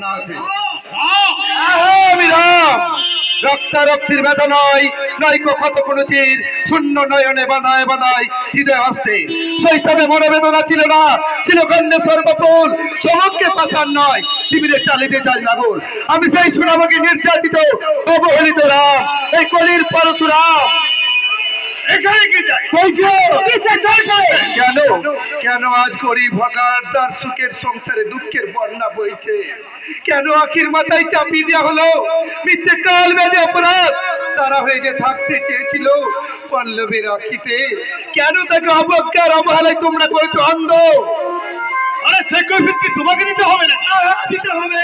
জানা আছে। আমি রাম, রক্তারক্তির ব্যথা নয়, নয়কো ক্ষত কোনো চির, শূন্য নয়নে বানায় বানায় হৃদয় হস্তে। শৈশবে মনোবেদনা ছিল না, ছিল গন্ধে সর্বফুল, সমুখকে পাচার নয়, শিবিরে চালিতে যায় লাগুল। আমি সেই সুনামকে নির্যাতিত অবহেলিত রাম, এই কলির পরশুরাম। কেন কেন আজ গরিব হকার তার সুখের সংসারে দুঃখের বন্যা বইছে? কেন আখির মাথায় চাপিয়ে দেওয়া হলো মিথ্যে কাল বেঁধে অপরাধ? তারা হয়ে যে থাকতে চেয়েছিল পল্লবের আখিতে, কেন তাকে অবজ্ঞার অবহেলায় তোমরা করেছো অন্ধ? আরে সে কৈফিয়ত কি তোমাকে দিতে হবে না? দিতে হবে।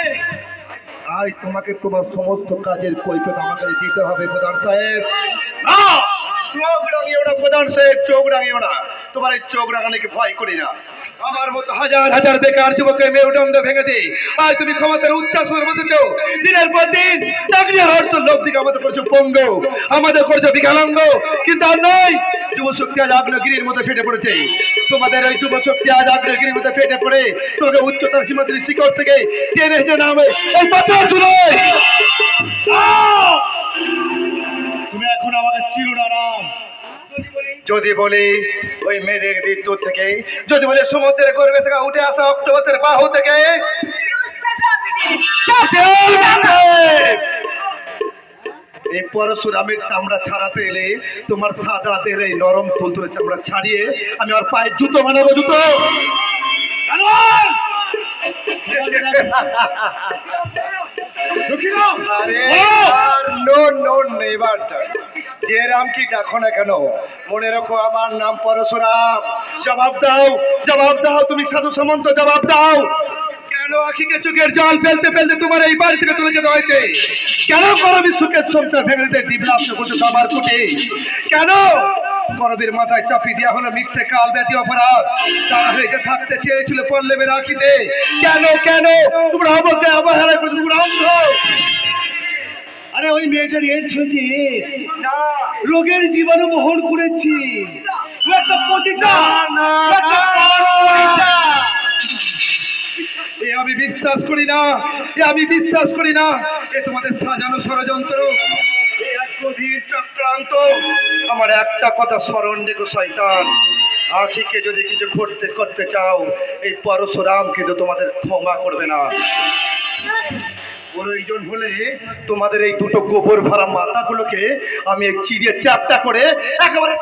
আজ তোমাকে তোমার সমস্ত কাজের কৈফিয়ত আমাকে দিতে হবে প্রধান সাহেব। না, চোখ রাঙিও না প্রধান সাহেব, চোখ রাঙিও না। তোমার এই চোখ রাঙানোকে ভয় করি না। আমার মতো হাজার হাজার বেকার যুবকের মেরুদণ্ড ভেঙে দিই। আজ তুমি ক্ষমতার উচ্চাসনে বসেছো, দিনের পর দিন চাকরি হওয়ার তো লোক দিকে আমাদের করছো পঙ্গ, আমাদের করছো বিকলাঙ্গ। কিন্তু আর নয়, যুবশক্তি আজ আগ্নেয়গিরির মধ্যে ফেটে পড়েছে। তোমাদের ওই যুবশক্তি আজ আগ্নেয়গিরির মধ্যে ফেটে পড়ে তোমাকে উচ্চতার সীমান্তের শিখর থেকে টেনে হেঁটে নামে এই পাথর চুলোয়। তুমি এখন আমাকে চিনো না রাম। যদি বলি ওই মেয়েদের বিদ্যুৎ থেকে, যদি বলি সমুদ্রের গর্ভে থেকে উঠে আসা অক্টোপাসের বাহু থেকে, এই পরশুরামের চামড়া ছাড়াতে এলে তোমার সাদা দেহের এই নরম তুলতুলে চামড়া ছাড়িয়ে আমি আর পায়ের জুতো বানাবো, জুতো। যে রাম কি ডাকো না কেন, মনে রাখো আমার নাম পরশুরাম। জবাব দাও, জবাব দাও, তুমি সাধু সামন্ত, জবাব দাও। কেন আখিকে চোখের জল ফেলতে ফেলতে তোমার এই বাড়ি থেকে তুলে যেতে হয়েছে? কেন করবি সুখের সংসার ভেঙে দিতে দিবলাপ করছো আমার কুটে? কেন করবীর মাথায় চাপিয়ে দেওয়া হলো মিথ্যে কাল ব্যাধি অপরাধ? তারা হয়ে থাকতে চেয়েছিল পল্লবের আখিতে। কেন কেন তোমরা অবজ্ঞা অবহেলা করে তোমরা অন্ধ? আরে ওই মেয়েটার এজ হয়েছে, রোগের জীবাণু বহন করেছি। আমি বিশ্বাস করি না, আমি বিশ্বাস করি না। এ তোমাদের সাজানো ষড়যন্ত্র, এক গভীর চক্রান্ত। আমার একটা কথা স্মরণ রেখো শয়তান, আখিকে যদি কিছু করতে চাও, এই পরশুরাম কিন্তু তোমাদের ক্ষমা করবে না। প্রয়োজন হলে তোমাদের এই দুটো গোবর ভরা মাথাগুলোকে আমি চিড়িয়ে চ্যাপটা করে একেবারে